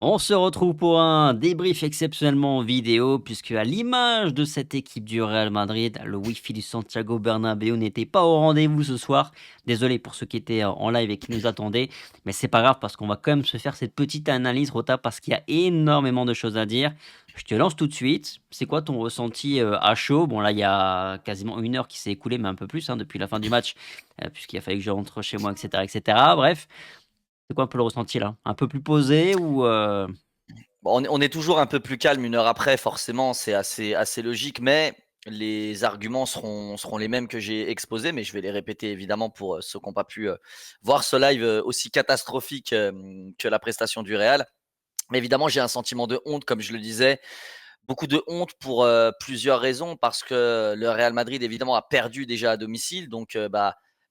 On se retrouve pour un débrief exceptionnellement vidéo, puisque à l'image de cette équipe du Real Madrid, le Wi-Fi du Santiago Bernabéu n'était pas au rendez-vous ce soir. Désolé pour ceux qui étaient en live et qui nous attendaient, mais c'est pas grave parce qu'on va quand même se faire cette petite analyse, Rota, parce qu'il y a énormément de choses à dire. Je te lance tout de suite. C'est quoi ton ressenti à chaud? Bon, là, il y a quasiment une heure qui s'est écoulée, mais un peu plus, hein, depuis la fin du match, puisqu'il a fallu que je rentre chez moi, etc., etc. Bref, c'est quoi un peu le ressenti là? Un peu plus posé ou Bon, on est toujours un peu plus calme une heure après, forcément, c'est assez logique, mais les arguments seront les mêmes que j'ai exposés, mais je vais les répéter évidemment pour ceux qui n'ont pas pu voir ce live aussi catastrophique que la prestation du Real. Mais évidemment, j'ai un sentiment de honte, comme je le disais, beaucoup de honte pour plusieurs raisons, parce que le Real Madrid, évidemment, a perdu déjà à domicile, donc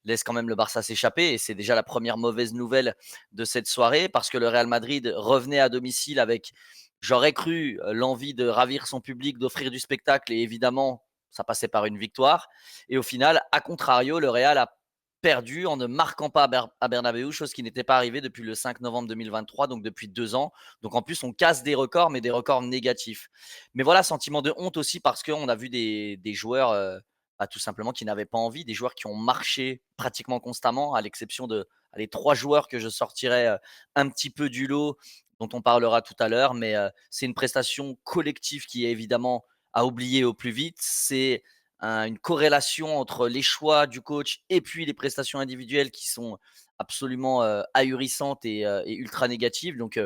laisse quand même le Barça s'échapper, et c'est déjà la première mauvaise nouvelle de cette soirée, parce que le Real Madrid revenait à domicile avec, j'aurais cru, l'envie de ravir son public, d'offrir du spectacle, et évidemment, ça passait par une victoire. Et au final, à contrario, le Real a perdu en ne marquant pas à Bernabeu, chose qui n'était pas arrivée depuis le 5 novembre 2023, donc depuis 2 ans. Donc en plus, on casse des records, mais des records négatifs. Mais voilà, sentiment de honte aussi parce qu'on a vu des joueurs tout simplement qui n'avaient pas envie, des joueurs qui ont marché pratiquement constamment, à l'exception de les 3 joueurs que je sortirais un petit peu du lot, dont on parlera tout à l'heure. Mais c'est une prestation collective qui est évidemment à oublier au plus vite. C'est une corrélation entre les choix du coach et puis les prestations individuelles qui sont absolument ahurissantes et ultra négatives. Donc,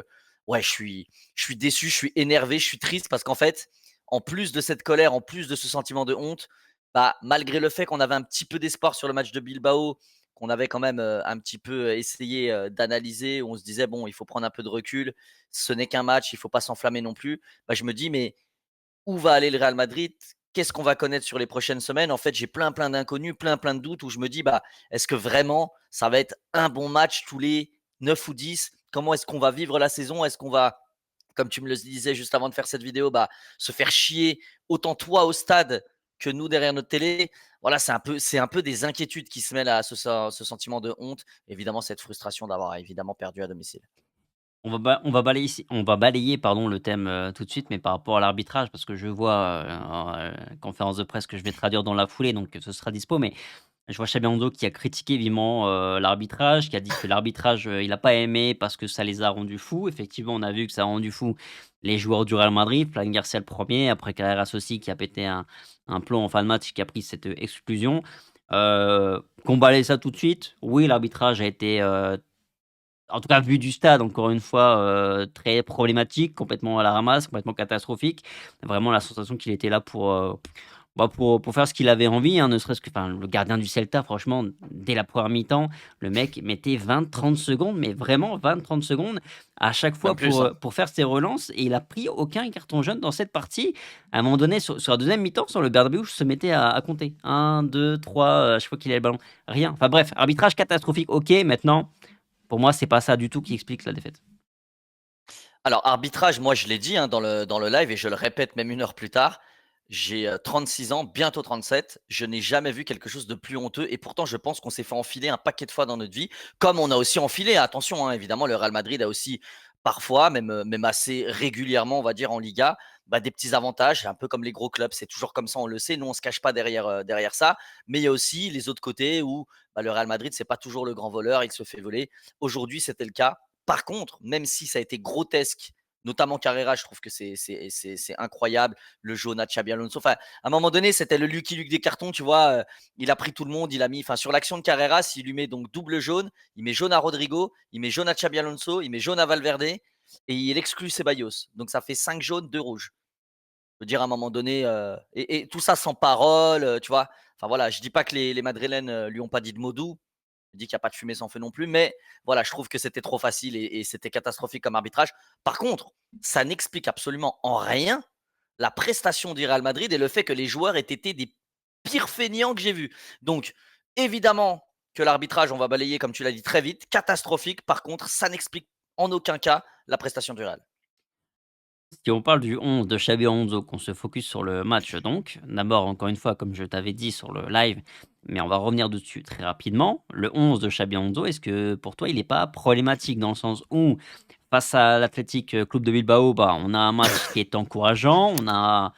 ouais, je suis déçu, je suis énervé, je suis triste parce qu'en fait, en plus de cette colère, en plus de ce sentiment de honte, malgré le fait qu'on avait un petit peu d'espoir sur le match de Bilbao, qu'on avait quand même un petit peu essayé d'analyser, où on se disait, bon, il faut prendre un peu de recul, ce n'est qu'un match, il ne faut pas s'enflammer non plus. Je me dis, mais où va aller le Real Madrid? Qu'est-ce qu'on va connaître sur les prochaines semaines? En fait, j'ai plein d'inconnus, plein de doutes où je me dis, est-ce que vraiment ça va être un bon match tous les 9 ou 10? Comment est-ce qu'on va vivre la saison? Est-ce qu'on va, comme tu me le disais juste avant de faire cette vidéo, se faire chier autant toi au stade que nous derrière notre télé? Voilà, c'est un peu des inquiétudes qui se mêlent à ce sentiment de honte. Évidemment, cette frustration d'avoir évidemment perdu à domicile. on va balayer pardon le thème, tout de suite, mais par rapport à l'arbitrage, parce que je vois, conférence de presse que je vais traduire dans la foulée, donc ce sera dispo, mais je vois Xabi Alonso qui a critiqué vivement, l'arbitrage, qui a dit que l'arbitrage, il a pas aimé parce que ça les a rendus fous. Effectivement, on a vu que ça a rendu fous les joueurs du Real Madrid, Fran Garcia le premier, après Carreras aussi qui a pété un plomb en fin de match, qui a pris cette, exclusion. Qu'on balaye ça tout de suite? Oui, l'arbitrage a été, en tout cas vu du stade, encore une fois, très problématique, complètement à la ramasse, complètement catastrophique. Vraiment la sensation qu'il était là pour, pour faire ce qu'il avait envie, hein, ne serait-ce que enfin, le gardien du Celta, franchement, dès la première mi-temps, le mec mettait 20-30 secondes, mais vraiment 20-30 secondes à chaque Même fois plus, hein. pour faire ses relances, et il a pris aucun carton jaune dans cette partie. À un moment donné, sur la deuxième mi-temps, sur le Bernabéu, se mettait à compter. Un, 2, 3, à chaque fois qu'il avait le ballon. Rien. Enfin bref, arbitrage catastrophique, ok, maintenant pour moi, c'est pas ça du tout qui explique la défaite. Alors, arbitrage, moi je l'ai dit hein, dans le live et je le répète même une heure plus tard, j'ai 36 ans, bientôt 37. Je n'ai jamais vu quelque chose de plus honteux et pourtant je pense qu'on s'est fait enfiler un paquet de fois dans notre vie, comme on a aussi enfilé, attention, hein, évidemment, le Real Madrid a aussi parfois, même assez régulièrement, on va dire, en Liga, des petits avantages, un peu comme les gros clubs, c'est toujours comme ça, on le sait, nous on ne se cache pas derrière ça, mais il y a aussi les autres côtés où le Real Madrid, c'est pas toujours le grand voleur, il se fait voler. Aujourd'hui, c'était le cas. Par contre, même si ça a été grotesque, notamment Carrera, je trouve que c'est incroyable. Le jaune à Xabi Alonso. Enfin, à un moment donné, c'était le Lucky Luke des cartons, tu vois. Il a pris tout le monde, il a mis. Enfin, sur l'action de Carrera, s'il lui met donc double jaune, il met jaune à Rodrigo, il met jaune à Xabi Alonso, il met jaune à Valverde et il exclut Ceballos. Donc ça fait 5 jaunes, 2 rouges. Je veux dire, à un moment donné, et tout ça sans parole, tu vois. Enfin voilà, je dis pas que les Madrilènes lui ont pas dit de mots doux, je dis qu'il n'y a pas de fumée sans feu non plus, mais voilà, je trouve que c'était trop facile et c'était catastrophique comme arbitrage. Par contre, ça n'explique absolument en rien la prestation du Real Madrid et le fait que les joueurs aient été des pires feignants que j'ai vus. Donc, évidemment que l'arbitrage, on va balayer, comme tu l'as dit, très vite, catastrophique. Par contre, ça n'explique en aucun cas la prestation du Real. Si on parle du 11 de Xabi Alonso, qu'on se focus sur le match donc, d'abord encore une fois comme je t'avais dit sur le live, mais on va revenir dessus très rapidement. Le 11 de Xabi Alonso, est-ce que pour toi il n'est pas problématique dans le sens où face à l'Athletic Club de Bilbao, bah, on a un match qui est encourageant, on a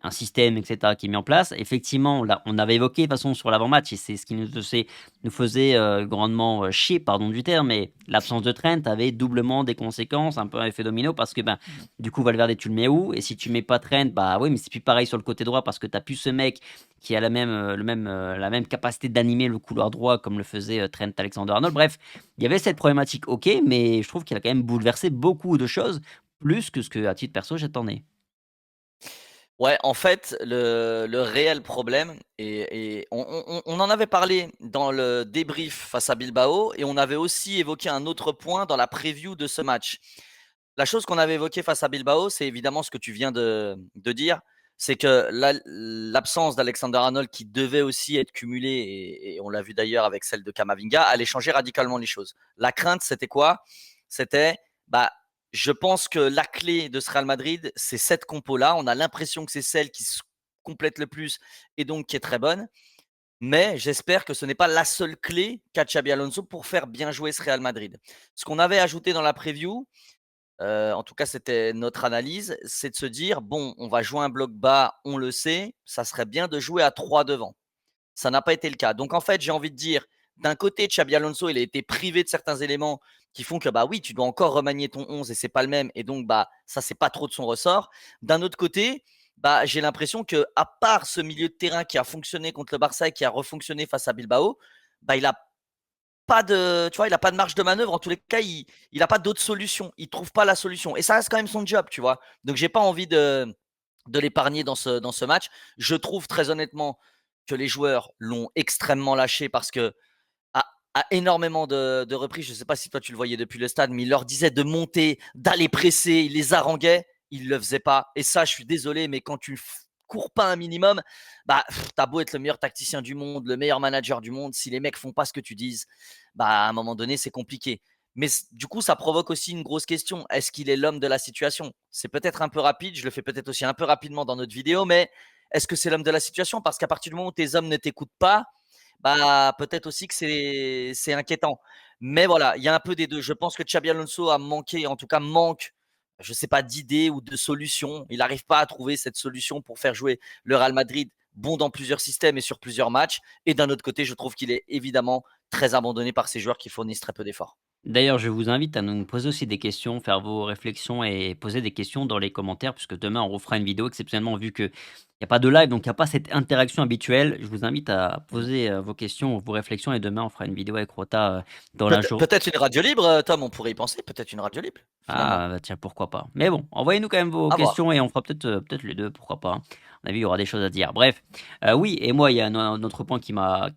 un système et cetera qui est mis en place. Effectivement, on avait évoqué de toute façon sur l'avant-match et c'est ce qui nous faisait, grandement, chier, pardon du terme, mais l'absence de Trent avait doublement des conséquences, un peu un effet domino parce que, ben, du coup Valverde tu le mets où? Et si tu mets pas Trent, bah, oui, mais c'est plus pareil sur le côté droit parce que tu as plus ce mec qui a la même capacité d'animer le couloir droit comme le faisait, Trent Alexander-Arnold. Bref, il y avait cette problématique, OK, mais je trouve qu'il a quand même bouleversé beaucoup de choses, plus que ce que à titre perso j'attendais. Ouais, en fait, le réel problème et on en avait parlé dans le débrief face à Bilbao et on avait aussi évoqué un autre point dans la preview de ce match. La chose qu'on avait évoquée face à Bilbao, c'est évidemment ce que tu viens de dire, c'est que l'absence d'Alexander-Arnold qui devait aussi être cumulée et on l'a vu d'ailleurs avec celle de Camavinga, allait changer radicalement les choses. La crainte, c'était quoi? C'était, bah, je pense que la clé de ce Real Madrid, c'est cette compo-là. On a l'impression que c'est celle qui se complète le plus et donc qui est très bonne. Mais j'espère que ce n'est pas la seule clé qu'a Xabi Alonso pour faire bien jouer ce Real Madrid. Ce qu'on avait ajouté dans la preview, en tout cas, c'était notre analyse, c'est de se dire: «Bon, on va jouer un bloc bas, on le sait, ça serait bien de jouer à 3 devant». Ça n'a pas été le cas. Donc en fait, j'ai envie de dire, d'un côté, Xabi Alonso, il a été privé de certains éléments qui font que, bah oui, tu dois encore remanier ton 11 et c'est pas le même et donc bah, ça, c'est pas trop de son ressort. D'un autre côté, bah, j'ai l'impression que à part ce milieu de terrain qui a fonctionné contre le Barça et qui a refonctionné face à Bilbao, bah, il a pas de, tu vois, il a pas de marge de manœuvre. En tous les cas, il a pas d'autre solution. Il trouve pas la solution. Et ça reste quand même son job, tu vois. Donc, j'ai pas envie de l'épargner dans ce match. Je trouve très honnêtement que les joueurs l'ont extrêmement lâché parce que à énormément de reprises, je ne sais pas si toi tu le voyais depuis le stade, mais il leur disait de monter, d'aller presser, il les haranguait, il ne le faisait pas. Et ça, je suis désolé, mais quand tu cours pas un minimum, bah, t'as beau être le meilleur tacticien du monde, le meilleur manager du monde, si les mecs font pas ce que tu dises, bah, à un moment donné, c'est compliqué. Mais du coup, ça provoque aussi une grosse question. Est-ce qu'il est l'homme de la situation? C'est peut-être un peu rapide, je le fais peut-être aussi un peu rapidement dans notre vidéo, mais est-ce que c'est l'homme de la situation? Parce qu'à partir du moment où tes hommes ne t'écoutent pas, bah, peut-être aussi que c'est inquiétant. Mais voilà, il y a un peu des 2. Je pense que Xabi Alonso a manqué, en tout cas manque, je sais pas, d'idées ou de solutions. Il n'arrive pas à trouver cette solution pour faire jouer le Real Madrid, bon dans plusieurs systèmes et sur plusieurs matchs. Et d'un autre côté, je trouve qu'il est évidemment très abandonné par ses joueurs qui fournissent très peu d'efforts. D'ailleurs, je vous invite à nous poser aussi des questions, faire vos réflexions et poser des questions dans les commentaires, puisque demain on refera une vidéo exceptionnellement vu qu'il n'y a pas de live, donc il n'y a pas cette interaction habituelle. Je vous invite à Mmh. poser vos questions, vos réflexions, et demain on fera une vidéo avec Rota dans la journée. Peut-être une radio libre, Tom, on pourrait y penser. Peut-être une radio libre, finalement. Ah, bah, tiens, pourquoi pas. Mais bon, envoyez-nous quand même vos À voir. questions et on fera peut-être les 2, pourquoi pas, hein. À mon avis, il y aura des choses à dire. Bref, oui et moi, il y a un autre point qui m'a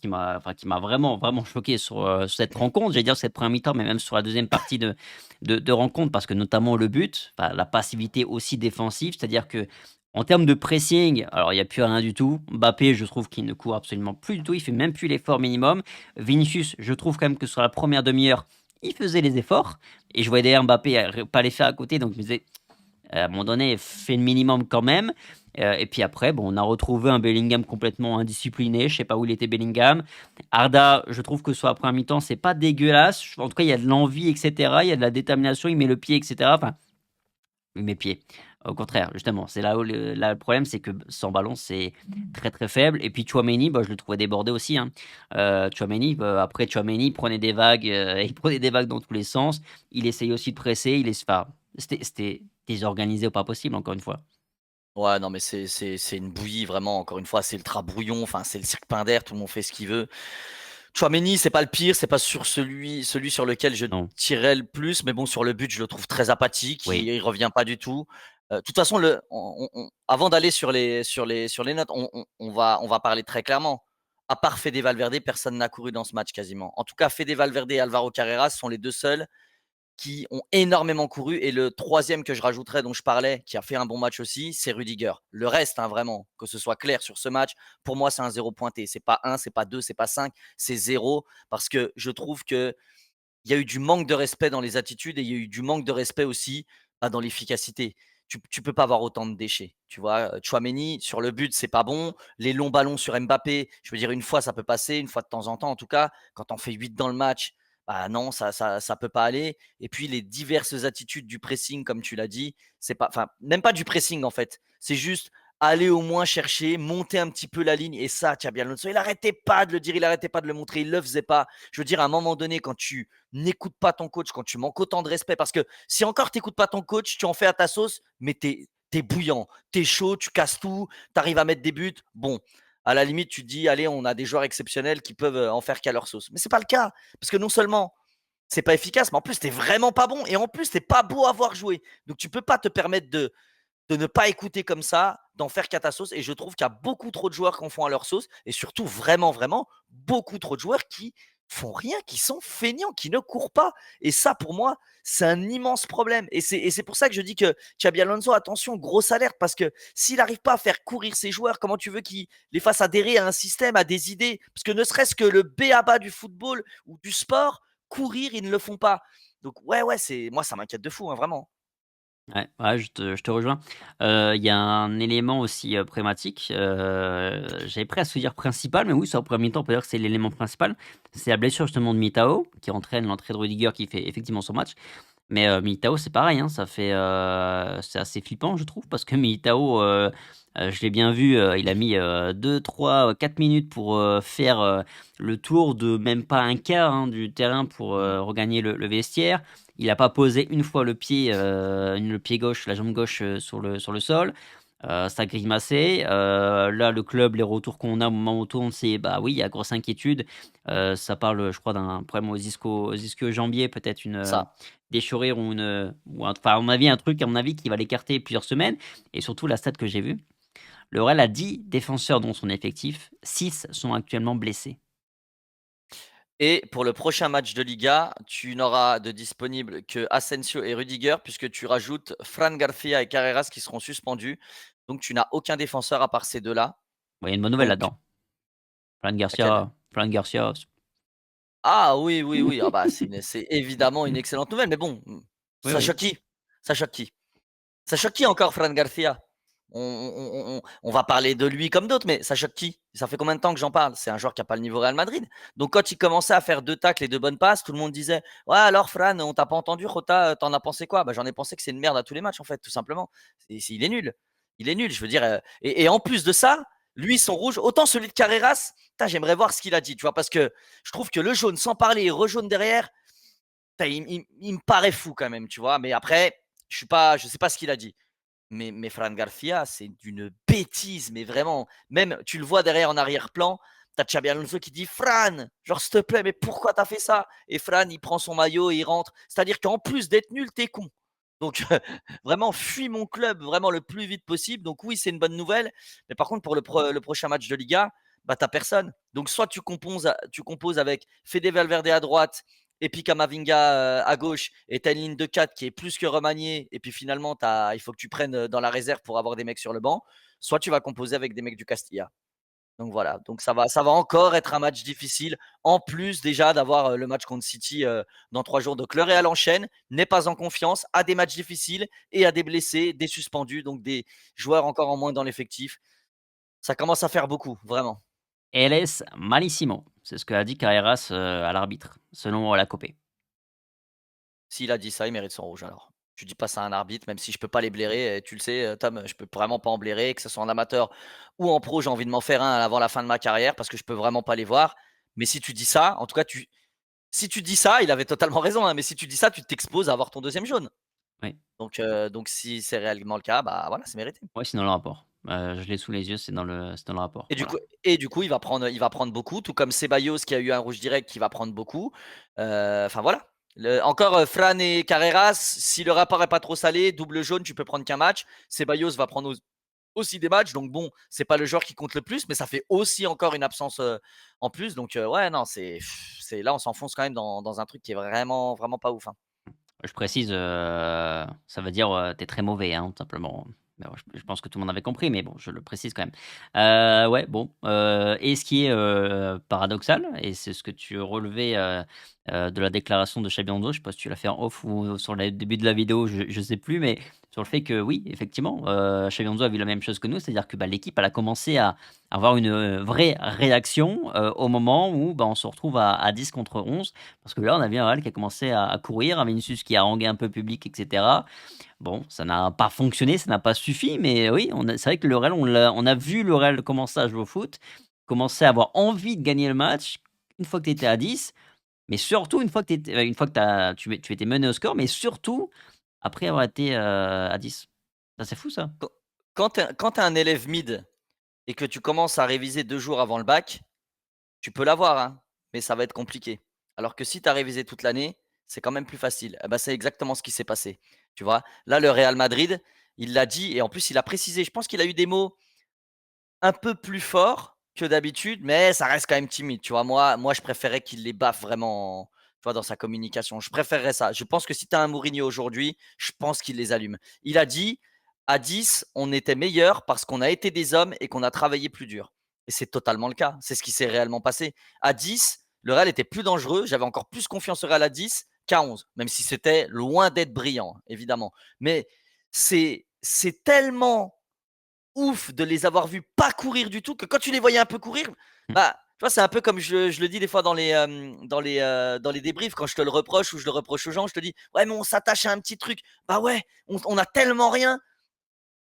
vraiment, vraiment choqué sur cette rencontre. J'allais dire cette première mi-temps, mais même sur la deuxième partie de rencontre parce que notamment le but, enfin la passivité aussi défensive, c'est-à-dire que en termes de pressing, alors il y a plus rien du tout. Mbappé, je trouve qu'il ne court absolument plus du tout, il fait même plus l'effort minimum. Vinicius, je trouve quand même que sur la première demi-heure, il faisait les efforts. Et je voyais d'ailleurs Mbappé pas les faire à côté, donc je me disais, à un moment donné, fais le minimum quand même. Et puis après, bon, on a retrouvé un Bellingham complètement indiscipliné. Je sais pas où il était Bellingham. Arda, je trouve que sur la première mi-temps, c'est pas dégueulasse. En tout cas, il y a de l'envie, etc. Il y a de la détermination. Il met le pied, etc. Enfin, il met pied. Au contraire, justement, c'est là où là, le problème, c'est que sans ballon, c'est très très faible. Et puis Chouameni, bah, je le trouvais débordé aussi, hein. Chouameni, après Chouameni, il prenait des vagues, il prenait des vagues dans tous les sens. Il essayait aussi de presser. Enfin, c'était désorganisé au pas possible, encore une fois. Ouais, non, mais c'est une bouillie vraiment, encore une fois, c'est ultra brouillon, enfin, c'est le cirque Pinder, tout le monde fait ce qu'il veut. Tchouaméni, c'est pas le pire, c'est pas sur celui sur lequel je Non. tirais le plus, mais bon, sur le but, je le trouve très apathique, Oui. il revient pas du tout. De toute façon, avant d'aller sur les notes, on va parler très clairement. À part Fede Valverde, personne n'a couru dans ce match quasiment. En tout cas, Fede Valverde et Alvaro Carreras sont les 2 seuls qui ont énormément couru. Et le troisième que je rajouterais, dont je parlais, qui a fait un bon match aussi, c'est Rudiger. Le reste, hein, vraiment, que ce soit clair sur ce match, pour moi, c'est un zéro pointé. C'est pas un, c'est pas deux, c'est pas cinq, c'est zéro. Parce que je trouve qu'il y a eu du manque de respect dans les attitudes et il y a eu du manque de respect aussi dans l'efficacité. Tu peux pas avoir autant de déchets. Tu vois, Chouameni, sur le but, c'est pas bon. Les longs ballons sur Mbappé, je veux dire, une fois, ça peut passer, une fois de temps en temps, en tout cas. Quand on fait 8 dans le match, ah non, ça peut pas aller. Et puis les diverses attitudes du pressing, comme tu l'as dit, c'est pas, enfin, même pas du pressing en fait. C'est juste aller au moins chercher, monter un petit peu la ligne. Et ça, Xabi Alonso, il arrêtait pas de le dire, il arrêtait pas de le montrer, il le faisait pas. Je veux dire, à un moment donné, quand tu n'écoutes pas ton coach, quand tu manques autant de respect, parce que si encore tu n'écoutes pas ton coach, tu en fais à ta sauce, mais t'es bouillant, t'es chaud, tu casses tout, t'arrives à mettre des buts. Bon, à la limite, tu te dis, allez, on a des joueurs exceptionnels qui peuvent en faire qu'à leur sauce. Mais c'est pas le cas. Parce que non seulement c'est pas efficace, mais en plus, t'es vraiment pas bon. Et en plus, t'es pas beau à voir jouer. Donc, tu peux pas te permettre de ne pas écouter comme ça, d'en faire qu'à ta sauce. Et je trouve qu'il y a beaucoup trop de joueurs qui en font à leur sauce. Et surtout, vraiment, vraiment, beaucoup trop de joueurs qui font rien, qui sont feignants, qui ne courent pas. Et ça, pour moi, c'est un immense problème. Et c'est pour ça que je dis que Xabi Alonso, attention, grosse alerte, parce que s'il n'arrive pas à faire courir ses joueurs, comment tu veux qu'il les fasse adhérer à un système, à des idées? Parce que ne serait-ce que le b.a.-ba du football ou du sport, courir, ils ne le font pas. Donc, ouais, moi, ça m'inquiète de fou, hein, vraiment. Ouais, ouais, je te rejoins. Il y a un élément aussi, problématique, j'avais presque dire principal, mais oui, c'est en premier temps, on peut dire que c'est l'élément principal. C'est la blessure justement de Militao, qui entraîne l'entrée de Rudiger qui fait effectivement son match. Mais, Militao, c'est pareil, hein, c'est assez flippant, je trouve, parce que Militao, je l'ai bien vu, il a mis, 2-3, 4 minutes pour, faire, le tour de même pas un quart, hein, du terrain pour, regagner le vestiaire. Il a pas posé une fois le pied gauche, la jambe gauche, sur le sol. Ça grimaçait. Là, le club, les retours qu'on a au moment où on tourne, c'est: «Bah, oui, il y a grosse inquiétude». Ça parle, je crois, d'un problème aux ischio-jambier, peut-être une, Ça. déchirure ou une, ou un, enfin, à mon avis, un truc, à mon avis, qui va l'écarter plusieurs semaines. Et surtout, la stat que j'ai vue, le Real a 10 défenseurs dans son effectif, 6 sont actuellement blessés. Et pour le prochain match de Liga, tu n'auras de disponible que Asensio et Rudiger, puisque tu rajoutes Fran Garcia et Carreras qui seront suspendus. Donc tu n'as aucun défenseur à part ces deux-là. Bon, il y a une bonne nouvelle Donc, là-dedans. laquelle? Fran Garcia, Ah oui, oui, oui. Ah bah, c'est évidemment une excellente nouvelle. Mais bon, oui, ça oui. choque qui? Ça choque qui? Ça choque qui encore, Fran Garcia? On va parler de lui comme d'autres, mais ça choque qui? Ça fait combien de temps que j'en parle? C'est un joueur qui n'a pas le niveau Real Madrid. Donc quand il commençait à faire 2 tacles et 2 bonnes passes, tout le monde disait: «Ouais alors Fran, on t'a pas entendu, Jota, tu as pensé quoi?» Bah, j'en ai pensé que c'est une merde à tous les matchs en fait, tout simplement. Il est nul. Il est nul, je veux dire, et en plus de ça, lui son rouge, autant celui de Carreras, putain j'aimerais voir ce qu'il a dit, tu vois? Parce que je trouve que le jaune sans parler, il rejaune derrière, putain il me paraît fou quand même, tu vois? Mais après, je sais pas ce qu'il a dit. Mais Fran Garcia, c'est d'une bêtise, mais vraiment. Même, tu le vois derrière en arrière-plan, t'as Xabi Alonso qui dit Fran, genre s'il te plaît, mais pourquoi t'as fait ça? Et Fran, il prend son maillot et il rentre. C'est-à-dire qu'en plus d'être nul, t'es con. Donc, vraiment, fuis mon club vraiment le plus vite possible. Donc, oui, c'est une bonne nouvelle. Mais par contre, pour le prochain match de Liga, bah, t'as personne. Donc, soit tu composes avec Fede Valverde à droite et puis Kamavinga à gauche, et tu as une ligne de 4 qui est plus que remaniée, et puis finalement, il faut que tu prennes dans la réserve pour avoir des mecs sur le banc, soit tu vas composer avec des mecs du Castilla. Donc voilà, donc ça va encore être un match difficile, en plus déjà d'avoir le match contre City dans 3 jours. Donc le Real enchaîne, n'est pas en confiance, a des matchs difficiles et a des blessés, des suspendus, donc des joueurs encore en moins dans l'effectif. Ça commence à faire beaucoup, vraiment. Él es malísimo. C'est ce qu'a dit Carreras, à l'arbitre, selon la Copé. S'il a dit ça, il mérite son rouge alors. Tu dis pas ça à un arbitre, même si je peux pas les blairer, et tu le sais, Tom, je peux vraiment pas en blairer, que ce soit en amateur ou en pro, j'ai envie de m'en faire un avant la fin de ma carrière parce que je peux vraiment pas les voir. Mais si tu dis ça, en tout cas, si tu dis ça, il avait totalement raison, hein, mais si tu dis ça, tu t'exposes à avoir ton deuxième jaune. Oui. Donc si c'est réellement le cas, bah voilà, c'est mérité. Ouais, c'est dans le rapport. Je l'ai sous les yeux, c'est dans le rapport, Et du voilà. coup, et du coup, il va prendre beaucoup, tout comme Ceballos qui a eu un rouge direct qui va prendre beaucoup. Enfin voilà. Encore Fran et Carreras, si le rapport est pas trop salé, double jaune, tu peux prendre qu'un match. Ceballos va prendre aussi des matchs, donc bon, c'est pas le joueur qui compte le plus, mais ça fait aussi encore une absence en plus. Donc ouais, non, c'est là, on s'enfonce quand même dans un truc qui est vraiment, vraiment pas ouf, hein. Je précise, ça veut dire, tu es très mauvais, hein, tout simplement. Mais bon, je pense que tout le monde avait compris, mais bon, je le précise quand même. Ouais, bon, et ce qui est, paradoxal, et c'est ce que tu relevais, de la déclaration de Xabi Alonso, je sais pas si tu l'as fait en off ou sur le début de la vidéo, je sais plus, mais sur le fait que oui, effectivement, Xabi Alonso a vu la même chose que nous, c'est-à-dire que, bah, l'équipe, elle a commencé à avoir une, vraie réaction, au moment où, bah, on se retrouve à 10 contre 11. Parce que là, on a vu un Real qui a commencé à courir, un Vinicius qui a harangué un peu le public et cetera. Bon, ça n'a pas fonctionné, ça n'a pas suffi, mais oui, c'est vrai que le Real, on a vu le Real commencer à jouer au foot, commencer à avoir envie de gagner le match une fois que tu étais à 10, mais surtout une fois que tu étais mené au score, mais surtout après avoir été, à 10. Ça, c'est fou ça. Quand quand tu es un élève mid et que tu commences à réviser 2 jours avant le bac, tu peux l'avoir, hein, mais ça va être compliqué. Alors que si tu as révisé toute l'année, c'est quand même plus facile. Eh bah, c'est exactement ce qui s'est passé, tu vois? Là, le Real Madrid, il l'a dit et en plus il a précisé. Je pense qu'il a eu des mots un peu plus forts que d'habitude, mais ça reste quand même timide, tu vois? Moi, je préférais qu'il les baffe vraiment, tu vois, dans sa communication. Je préférerais ça. Je pense que si tu as un Mourinho aujourd'hui, je pense qu'il les allume. Il a dit: «À 10, on était meilleurs parce qu'on a été des hommes et qu'on a travaillé plus dur» et c'est totalement le cas. C'est ce qui s'est réellement passé. À 10, le Real était plus dangereux. J'avais encore plus confiance au Real à 10 qu'à 11, même si c'était loin d'être brillant, évidemment. Mais c'est tellement ouf de les avoir vus pas courir du tout, que quand tu les voyais un peu courir, Mmh. bah, tu vois, c'est un peu comme je le dis des fois dans les débriefs quand je te le reproche ou je le reproche aux gens, je te dis: «Ouais, mais on s'attache à un petit truc». Bah ouais, on a tellement rien,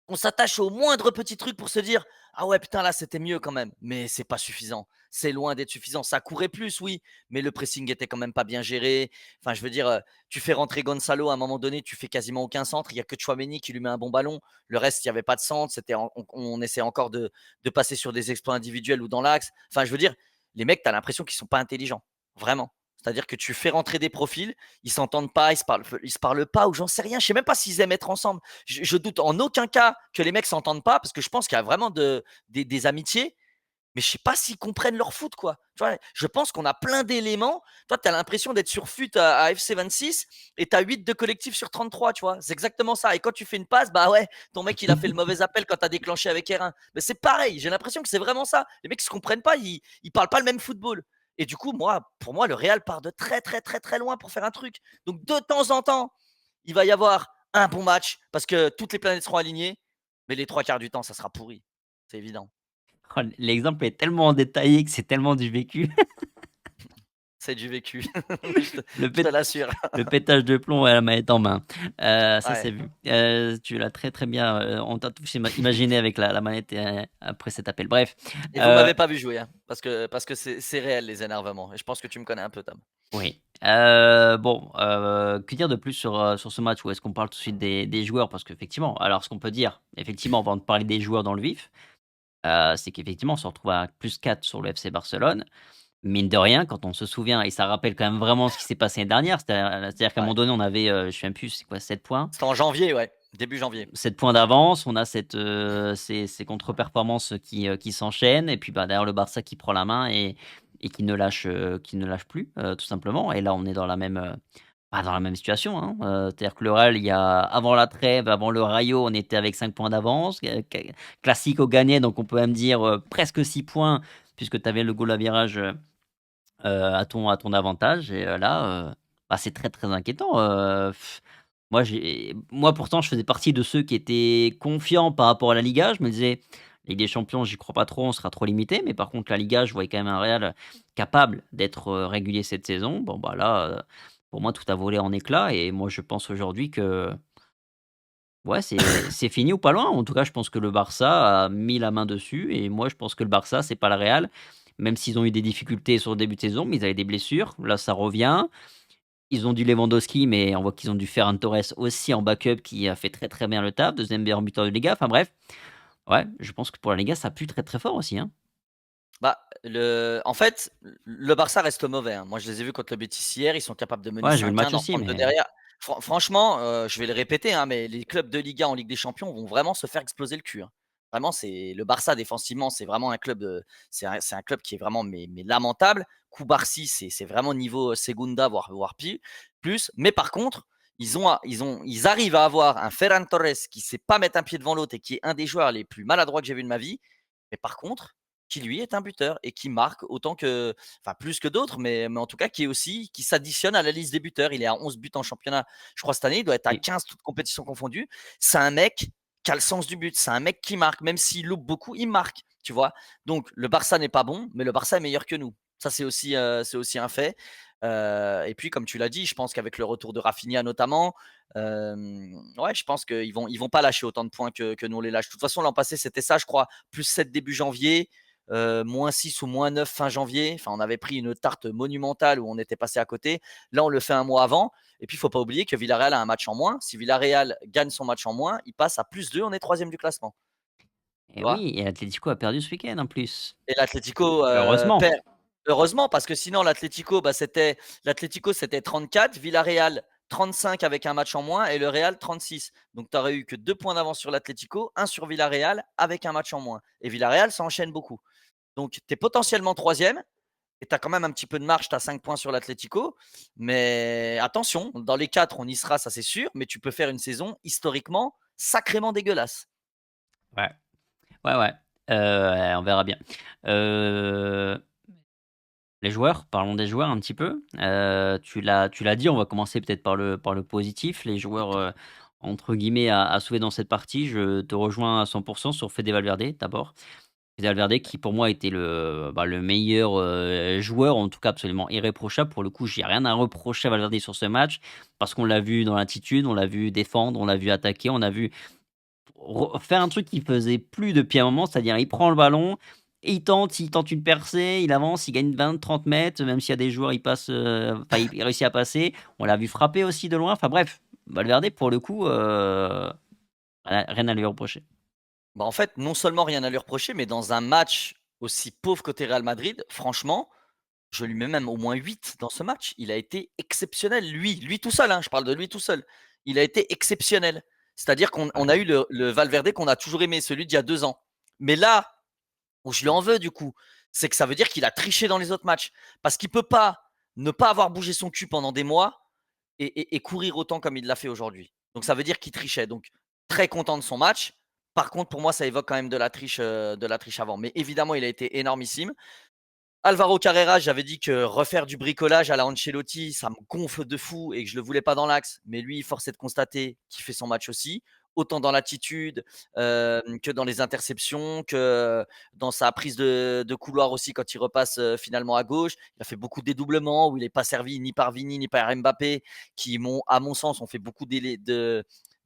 on s'attache au moindre petit truc pour se dire: «Ah ouais, putain, là, c'était mieux quand même». Mais c'est pas suffisant. C'est loin d'être suffisant. Ça courait plus, oui, mais le pressing était quand même pas bien géré. Enfin, je veux dire, tu fais rentrer Gonzalo à un moment donné, tu fais quasiment aucun centre. Il y a que Tchouaméni qui lui met un bon ballon. Le reste, il y avait pas de centre. On essaie encore de passer sur des exploits individuels ou dans l'axe. Enfin, je veux dire, les mecs, tu as l'impression qu'ils sont pas intelligents, vraiment. C'est-à-dire que tu fais rentrer des profils, ils s'entendent pas, ils se parlent pas ou j'en sais rien. Je sais même pas s'ils aiment être ensemble. Je doute en aucun cas que les mecs s'entendent pas parce que je pense qu'il y a vraiment des amitiés, mais je sais pas s'ils comprennent leur foot, quoi. Tu vois, je pense qu'on a plein d'éléments. Toi, tu as l'impression d'être sur FUT à FC 26 et tu as 8 de collectif sur 33, tu vois. C'est exactement ça. Et quand tu fais une passe, bah ouais, ton mec, il a fait le mauvais appel quand tu as déclenché avec R1. Mais c'est pareil, j'ai l'impression que c'est vraiment ça. Les mecs, ils se comprennent pas, ils parlent pas le même football. Et du coup, pour moi, le Real part de très, très, très, très loin pour faire un truc. Donc, de temps en temps, il va y avoir un bon match parce que toutes les planètes seront alignées, mais les trois quarts du temps, ça sera pourri. C'est évident. Oh, l'exemple est tellement détaillé que c'est tellement du vécu. C'est du vécu. Le Je te pét l'assure. le pétage de plomb à la manette en main. Ça Ouais. c'est vu. Tu l'as très, très bien, on t'a tous imaginé avec la manette, après cet appel. Bref, Et vous heu, m'avez pas vu jouer, hein, parce que c'est réel les énervements. Et je pense que tu me connais un peu, Tom. oui. Bon, que dire de plus sur ce match? Ou est-ce qu'on parle tout de suite des joueurs? Parce qu'effectivement, alors ce qu'on peut dire, effectivement, avant de parler des joueurs dans le vif, c'est qu'effectivement, on se retrouve à +4 sur le FC Barcelone. Mine de rien, quand on se souvient et ça rappelle quand même vraiment ce qui s'est passé l'année dernière, c'est-à-dire qu'à un Ouais. moment donné, on avait, je ne sais même plus, c'est quoi, 7 points? C'était en janvier, ouais, début janvier. 7 points d'avance, on a ces contre-performances qui s'enchaînent et puis, bah, derrière le Barça qui prend la main et qui ne lâche plus, tout simplement et là, on est dans la même, dans la même situation, hein, c'est-à-dire que le Real, il y a avant la trêve, avant le Rayo, on était avec 5 points d'avance, Classico gagné, donc on peut même dire, presque 6 points puisque tu avais le goal à virage, à ton avantage et là, bah, c'est très, très inquiétant, moi pourtant je faisais partie de ceux qui étaient confiants par rapport à la Liga. Je me disais: «Ligue des champions, j'y crois pas trop, on sera trop limité», mais par contre la Liga, je voyais quand même un Real capable d'être, régulier cette saison. Bon, bah, là, pour moi tout a volé en éclats et moi je pense aujourd'hui que, ouais, c'est fini ou pas loin. En tout cas, je pense que le Barça a mis la main dessus et moi je pense que le Barça, c'est pas le Real. Même s'ils ont eu des difficultés sur le début de saison, mais ils avaient des blessures. Là, ça revient. Ils ont du Lewandowski, mais on voit qu'ils ont du Ferran Torres aussi en backup qui a fait très, très bien le taf. Deuxième meilleur buteur de Liga. Enfin bref, ouais, je pense que pour la Liga, ça pue très, très fort aussi, hein. Bah, en fait, le Barça reste mauvais, hein. Moi, je les ai vus contre le Betis hier, ils sont capables de mener Ouais, j'ai vu le 5-1, match d'en aussi, prendre 2 mais derrière. Franchement, je vais le répéter, hein, mais les clubs de Liga en Ligue des Champions vont vraiment se faire exploser le cul, hein. Vraiment, c'est le Barça défensivement, c'est vraiment un club, c'est un club qui est vraiment mais lamentable. Cubarsí, c'est vraiment niveau Segunda, voire plus. Mais par contre, ils arrivent à avoir un Ferran Torres qui sait pas mettre un pied devant l'autre et qui est un des joueurs les plus maladroits que j'ai vu de ma vie. Mais par contre, qui lui est un buteur et qui marque autant que, enfin plus que d'autres, mais en tout cas qui s'additionne à la liste des buteurs. Il est à 11 buts en championnat. Je crois cette année, il doit être à Oui. 15 toutes compétitions confondues. C'est un mec qui a le sens du but. C'est un mec qui marque, même s'il loupe beaucoup, il marque. Tu vois. Donc le Barça n'est pas bon, mais le Barça est meilleur que nous. Ça c'est aussi un fait. Et puis comme tu l'as dit, je pense qu'avec le retour de Rafinha notamment, ouais, je pense qu'ils vont pas lâcher autant de points que nous on les lâche. De toute façon, l'an passé, c'était ça, je crois. Plus 7 début janvier, -6 ou -9 fin janvier. Enfin, on avait pris une tarte monumentale où on était passé à côté. Là, on le fait un mois avant. Et puis, il ne faut pas oublier que Villarreal a un match en moins. Si Villarreal gagne son match en moins, il passe à +2. On est troisième du classement. Tu Et vois. oui, et l'Atlético a perdu ce week-end en plus. Et l'Atlético Heureusement. perd. Heureusement, parce que sinon, l'Atlético, c'était 34. Villarreal, 35 avec un match en moins. Et le Real, 36. Donc, tu n'aurais eu que 2 points d'avance sur l'Atlético, un sur Villarreal avec un match en moins. Et Villarreal, ça enchaîne beaucoup. Donc, tu es potentiellement troisième et tu as quand même un petit peu de marge. Tu as 5 points sur l'Atlético. Mais attention, dans les 4, on y sera, ça c'est sûr. Mais tu peux faire une saison historiquement sacrément dégueulasse. Ouais. Ouais, ouais. On verra bien. Heu, les joueurs, parlons des joueurs un petit peu. Tu l'as dit, on va commencer peut-être par le positif. Les joueurs, entre guillemets «à sauver» dans cette partie. Je te rejoins à 100 sur Fede Valverde d'abord. Fede Valverde qui pour moi était le meilleur, joueur, en tout cas absolument irréprochable. Pour le coup, j'ai rien à reprocher à Valverde sur ce match, parce qu'on l'a vu dans l'attitude, on l'a vu défendre, on l'a vu attaquer, on a vu faire un truc qu'il faisait plus depuis un moment, c'est-à-dire il prend le ballon, et il tente une percée, il avance, il gagne 20-30 mètres, même s'il y a des joueurs, il passe, enfin il réussit à passer. On l'a vu frapper aussi de loin. Enfin bref, Valverde pour le coup, rien à lui reprocher. Bah, en fait, non seulement rien à lui reprocher, mais dans un match aussi pauvre côté Real Madrid, franchement, je lui mets même au moins 8 dans ce match. Il a été exceptionnel. Lui tout seul, hein, je parle de lui tout seul. Il a été exceptionnel. C'est-à-dire qu'on Ouais. a eu le Valverde qu'on a toujours aimé, celui d'il y a 2 ans. Mais là, où je lui en veux du coup, c'est que ça veut dire qu'il a triché dans les autres matchs. Parce qu'il ne peut pas ne pas avoir bougé son cul pendant des mois et courir autant comme il l'a fait aujourd'hui. Donc ça veut dire qu'il trichait. Donc très content de son match. Par contre, pour moi, ça évoque quand même de la triche avant. Mais évidemment, il a été énormissime. Alvaro Carrera, j'avais dit que refaire du bricolage à la Ancelotti, ça me gonfle de fou et que je le voulais pas dans l'axe. Mais lui, force est de constater qu'il fait son match aussi, autant dans l'attitude que dans les interceptions, que dans sa prise de couloir aussi quand il repasse finalement à gauche. Il a fait beaucoup de dédoublements où il n'est pas servi ni par Vini ni par Mbappé, qui, à mon sens, ont fait beaucoup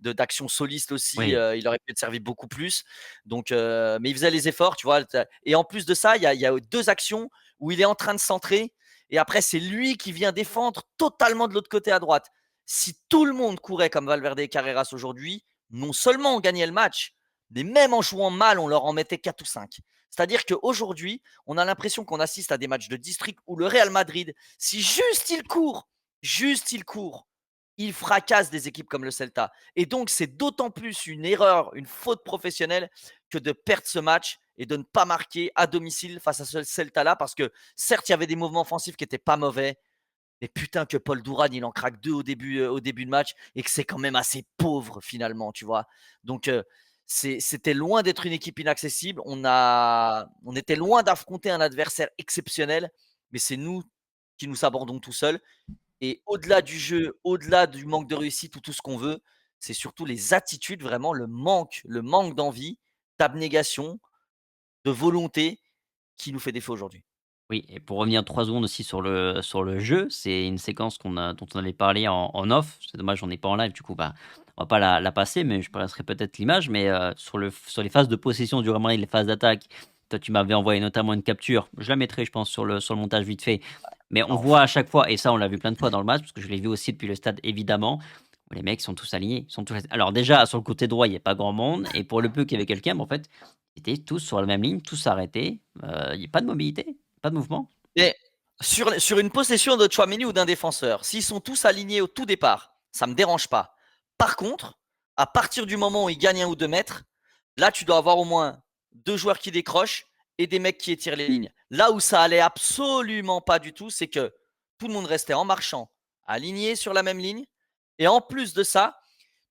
d'actions solistes aussi. Oui, Il aurait pu être servi beaucoup plus. Donc, mais il faisait les efforts, tu vois. Et en plus de ça, il y a 2 actions où il est en train de centrer et après c'est lui qui vient défendre totalement de l'autre côté à droite. Si tout le monde courait comme Valverde et Carreras aujourd'hui, non seulement on gagnait le match, mais même en jouant mal, on leur en mettait 4 ou 5. C'est-à-dire qu'aujourd'hui, on a l'impression qu'on assiste à des matchs de district où le Real Madrid, si juste il court, il fracasse des équipes comme le Celta. Et donc, c'est d'autant plus une erreur, une faute professionnelle que de perdre ce match et de ne pas marquer à domicile face à ce Celta-là. Parce que certes, il y avait des mouvements offensifs qui n'étaient pas mauvais. Mais putain que Paul Dourane, il en craque 2 au début de match et que c'est quand même assez pauvre finalement, tu vois. Donc, c'était loin d'être une équipe inaccessible. On était loin d'affronter un adversaire exceptionnel, mais c'est nous qui nous abordons tout seuls. Et au-delà du jeu, au-delà du manque de réussite ou tout ce qu'on veut, c'est surtout les attitudes, vraiment le manque d'envie, d'abnégation, de volonté qui nous fait défaut aujourd'hui. oui, et pour revenir 3 secondes aussi sur le jeu, c'est une séquence dont on avait parlé en off. C'est dommage, on n'est pas en live, du coup, bah, on va pas la passer, mais je passerai peut-être l'image. Mais, sur les phases de possession du Real Madrid, les phases d'attaque, toi, tu m'avais envoyé notamment une capture. Je la mettrai, je pense, sur le montage vite fait. Mais on voit Enf à chaque fois, et ça, on l'a vu plein de fois dans le match, parce que je l'ai vu aussi depuis le stade, évidemment, où les mecs sont tous alignés. Alors déjà, sur le côté droit, il n'y a pas grand monde, et pour le peu qu'il y avait quelqu'un, bah, en fait, ils étaient tous sur la même ligne, tous arrêtés. Il y a pas de mobilité. Pas de mouvement? Et sur une possession de Tchouaméni ou d'un défenseur, s'ils sont tous alignés au tout départ, ça ne me dérange pas. Par contre, à partir du moment où ils gagnent 1 ou 2 mètres, là, tu dois avoir au moins 2 joueurs qui décrochent et des mecs qui étirent les lignes. Là où ça allait absolument pas du tout, c'est que tout le monde restait en marchant, aligné sur la même ligne. Et en plus de ça,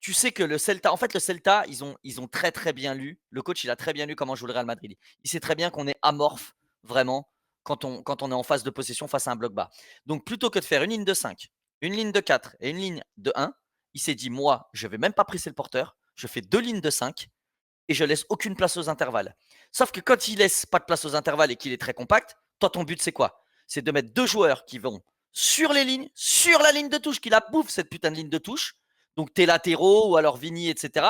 tu sais que le Celta, en fait, le Celta, ils ont très très bien lu. Le coach, il a très bien lu comment joue le Real Madrid. Il sait très bien qu'on est amorphe, vraiment, quand on est en phase de possession face à un bloc bas. Donc, plutôt que de faire une ligne de 5, une ligne de 4 et une ligne de 1, il s'est dit, moi, je ne vais même pas presser le porteur. Je fais 2 lignes de 5 et je laisse aucune place aux intervalles. Sauf que quand il laisse pas de place aux intervalles et qu'il est très compact, toi, ton but, c'est quoi? C'est de mettre 2 joueurs qui vont sur les lignes, sur la ligne de touche, qui la bouffe, cette putain de ligne de touche. Donc, tes latéraux ou alors Vini, etc.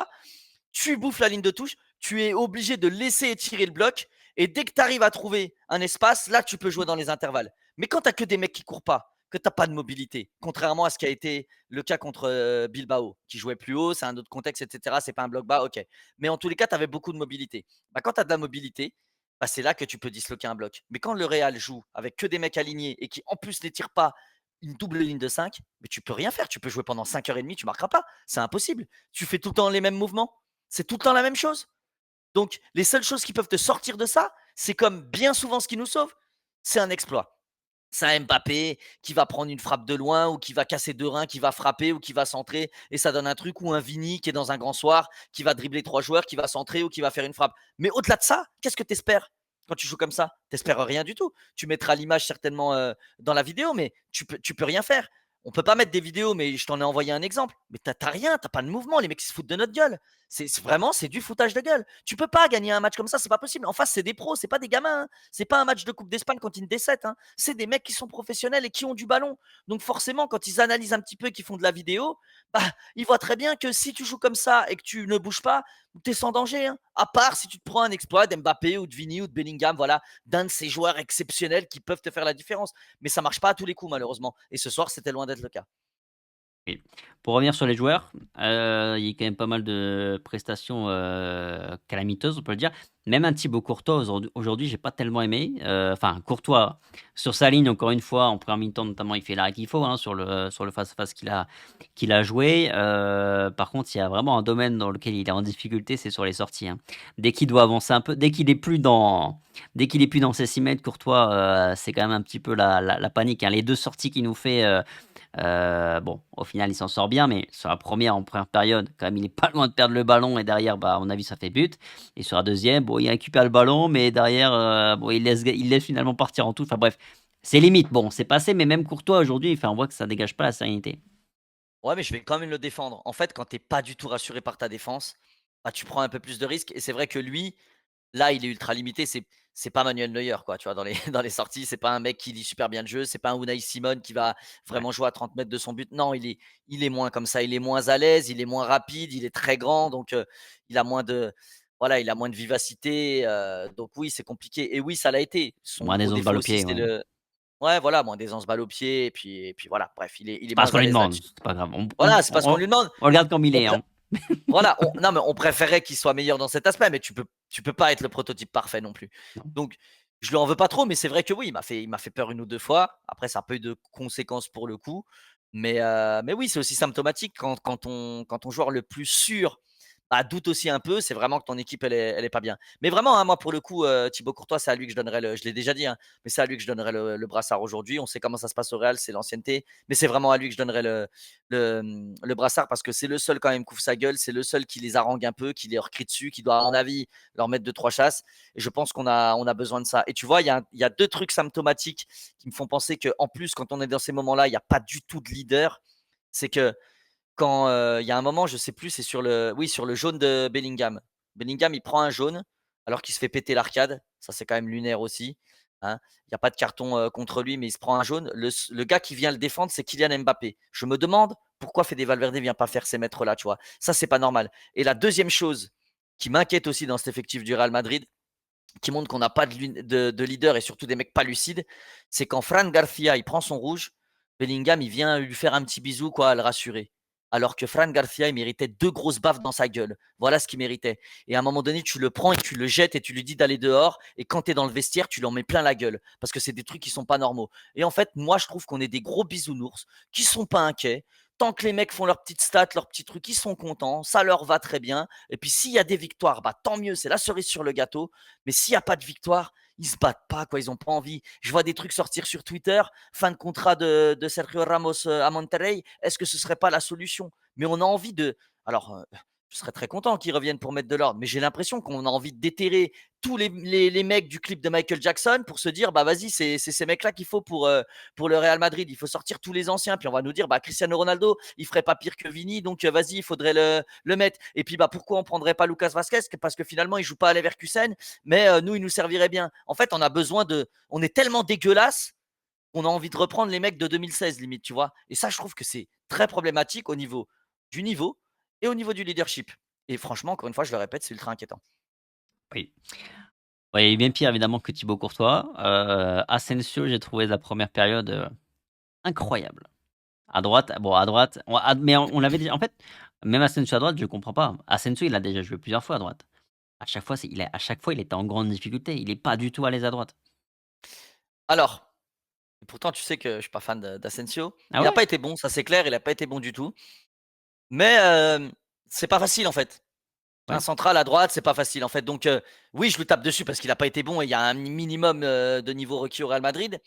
Tu bouffes la ligne de touche, tu es obligé de laisser étirer le bloc. Et dès que tu arrives à trouver un espace, là, tu peux jouer dans les intervalles. Mais quand tu n'as que des mecs qui courent pas, que tu n'as pas de mobilité, contrairement à ce qui a été le cas contre Bilbao, qui jouait plus haut, c'est un autre contexte, etc. C'est pas un bloc bas, ok. Mais en tous les cas, tu avais beaucoup de mobilité. Bah, quand tu as de la mobilité, bah, c'est là que tu peux disloquer un bloc. Mais quand le Real joue avec que des mecs alignés et qui en plus les tirent pas une double ligne de 5, mais tu peux rien faire. Tu peux jouer pendant 5 h 30, tu marqueras pas. C'est impossible. Tu fais tout le temps les mêmes mouvements. C'est tout le temps la même chose. Donc, les seules choses qui peuvent te sortir de ça, c'est comme bien souvent ce qui nous sauve, c'est un exploit. C'est un Mbappé qui va prendre une frappe de loin ou qui va casser 2 reins, qui va frapper ou qui va centrer et ça donne un truc, ou un Vini qui est dans un grand soir, qui va dribbler 3 joueurs, qui va centrer ou qui va faire une frappe. Mais au-delà de ça, qu'est-ce que tu espères quand tu joues comme ça? Tu espères rien du tout. Tu mettras l'image certainement dans la vidéo, mais tu peux rien faire. On peut pas mettre des vidéos, mais je t'en ai envoyé un exemple. Mais t'as rien, t'as pas de mouvement. Les mecs ils se foutent de notre gueule. Vraiment, c'est du foutage de gueule. Tu peux pas gagner un match comme ça, c'est pas possible. En face, c'est des pros, c'est pas des gamins. Hein. C'est pas un match de Coupe d'Espagne quand ils D7. Hein. C'est des mecs qui sont professionnels et qui ont du ballon. Donc forcément, quand ils analysent un petit peu et qu'ils font de la vidéo, bah, ils voient très bien que si tu joues comme ça et que tu ne bouges pas, tu es sans danger. Hein. À part si tu te prends un exploit d'Mbappé ou de Vini ou de Bellingham, voilà, d'un de ces joueurs exceptionnels qui peuvent te faire la différence. Mais ça marche pas à tous les coups, malheureusement. Et ce soir, c'était loin d'être le cas. Et pour revenir sur les joueurs, il y a quand même pas mal de prestations, calamiteuses, on peut le dire. Même un Thibaut Courtois aujourd'hui, j'ai pas tellement aimé. Enfin Courtois sur sa ligne, encore une fois, en première mi-temps notamment, il fait l'arrêt qu'il faut, hein, sur le face à face qu'il a joué. Par contre, il y a vraiment un domaine dans lequel il est en difficulté, c'est sur les sorties, hein. Dès qu'il doit avancer un peu, dès qu'il est plus dans ses 6 mètres, Courtois, c'est quand même un petit peu la panique, hein. Les 2 sorties qu'il nous fait, bon, au final, il s'en sort bien, mais sur en première période, quand même, il est pas loin de perdre le ballon et derrière, bah, à mon avis, ça fait but. Et sur la deuxième, bon, il récupère le ballon, mais derrière, bon, il laisse finalement partir en touche. Enfin bref, c'est limite. Bon, c'est passé, mais même Courtois aujourd'hui, enfin, on voit que ça dégage pas la sérénité. Ouais, mais je vais quand même le défendre. En fait, quand tu es pas du tout rassuré par ta défense, bah, tu prends un peu plus de risques. Et c'est vrai que lui, là, il est ultra limité. C'est pas Manuel Neuer, quoi. Tu vois, dans les, dans les sorties, c'est pas un mec qui lit super bien le jeu. C'est pas un Unai Simon qui va Ouais. vraiment jouer à 30 mètres de son but. Non, il est moins comme ça. Il est moins à l'aise. Il est moins rapide. Il est très grand. Donc, il a moins de. Voilà, il a moins de vivacité. Donc, oui, c'est compliqué. Et oui, ça l'a été. Son Moins des gros ondes défaut balle au aussi, pied, c'est ouais. le. Ouais, voilà, moins d'aisance balle au pied. Et puis voilà. Bref, il est C'est pas ce moins qu'on à lui l'aise demande, là-dessus. c'est pas grave. On, on, Voilà, c'est parce qu'on on, lui demande. on regarde comme il On, est, hein. voilà, non, mais on préférait qu'il soit meilleur dans cet aspect, mais tu peux pas être le prototype parfait non plus. Non. Donc, je lui en veux pas trop, mais c'est vrai que oui, il m'a fait peur une ou deux fois. Après, ça n'a pas eu de conséquences pour le coup. Mais oui, c'est aussi symptomatique quand ton joueur le plus sûr bah, doute aussi un peu, c'est vraiment que ton équipe, elle est pas bien. Mais vraiment, hein, moi, pour le coup, Thibaut Courtois, c'est à lui que je donnerais je l'ai déjà dit, hein, mais c'est à lui que je donnerais le brassard aujourd'hui. On sait comment ça se passe au Real, c'est l'ancienneté, mais c'est vraiment à lui que je donnerais le brassard parce que c'est le seul quand même qui ouvre sa gueule, c'est le seul qui les harangue un peu, qui les recrie dessus, qui doit, à mon avis, leur mettre 2 3 chasses. Et je pense qu'on a besoin de ça. Et tu vois, il y a 2 trucs symptomatiques qui me font penser qu'en plus, quand on est dans ces moments-là, il n'y a pas du tout de leader. C'est que quand il y a un moment, je sais plus, c'est sur le jaune de Bellingham. Bellingham, il prend un jaune alors qu'il se fait péter l'arcade. Ça, c'est quand même lunaire aussi. Hein. Il n'y a pas de carton contre lui, mais il se prend un jaune. Le gars qui vient le défendre, c'est Kylian Mbappé. Je me demande pourquoi Fede Valverde ne vient pas faire ces mètres-là, tu vois. Ça, c'est pas normal. Et la deuxième chose qui m'inquiète aussi dans cet effectif du Real Madrid, qui montre qu'on n'a pas de leader et surtout des mecs pas lucides, c'est quand Fran Garcia il prend son rouge, Bellingham il vient lui faire un petit bisou quoi, à le rassurer. Alors que Fran Garcia il méritait 2 grosses baffes dans sa gueule. Voilà ce qu'il méritait. Et à un moment donné, tu le prends et tu le jettes et tu lui dis d'aller dehors. Et quand tu es dans le vestiaire, tu lui en mets plein la gueule. Parce que c'est des trucs qui sont pas normaux. Et en fait, moi, je trouve qu'on est des gros bisounours qui sont pas inquiets. Tant que les mecs font leurs petites stats, leurs petits trucs, ils sont contents. Ça leur va très bien. Et puis s'il y a des victoires, bah tant mieux, c'est la cerise sur le gâteau. Mais s'il n'y a pas de victoire, ils se battent pas, quoi. Ils n'ont pas envie. Je vois des trucs sortir sur Twitter. Fin de contrat de Sergio Ramos à Monterrey. Est-ce que ce serait pas la solution? Mais on a envie Alors, je serais très content qu'ils reviennent pour mettre de l'ordre, mais j'ai l'impression qu'on a envie de déterrer tous les mecs du clip de Michael Jackson pour se dire: «Bah, vas-y, c'est ces mecs-là qu'il faut pour le Real Madrid. Il faut sortir tous les anciens». Puis on va nous dire: «Bah, Cristiano Ronaldo, il ferait pas pire que Vini, donc vas-y, il faudrait le mettre». Et puis, bah, pourquoi on prendrait pas Lucas Vazquez? Parce que finalement, il joue pas à Leverkusen, mais nous, il nous servirait bien. En fait, on est tellement dégueulasse qu'on a envie de reprendre les mecs de 2016 limite, tu vois? Et ça, je trouve que c'est très problématique au niveau du niveau et au niveau du leadership. Et franchement, encore une fois, je le répète, c'est ultra inquiétant. Oui. Ouais, il est bien pire évidemment que Thibaut Courtois. Asensio, j'ai trouvé la première période, incroyable. À droite, bon à droite, mais on l'avait dit en fait, même Asensio à droite, je comprends pas. Asensio, il a déjà joué plusieurs fois à droite. À chaque fois, il était en grande difficulté. Il est pas du tout à l'aise à droite. Alors, pourtant, tu sais que je suis pas fan d'Asensio. Ah Il a ouais? pas été bon, ça c'est clair, il a pas été bon du tout. Mais c'est pas facile en fait. Un Ouais. central à droite, c'est pas facile en fait. Donc oui, je lui tape dessus parce qu'il a pas été bon et il y a un minimum de niveau requis au Real Madrid.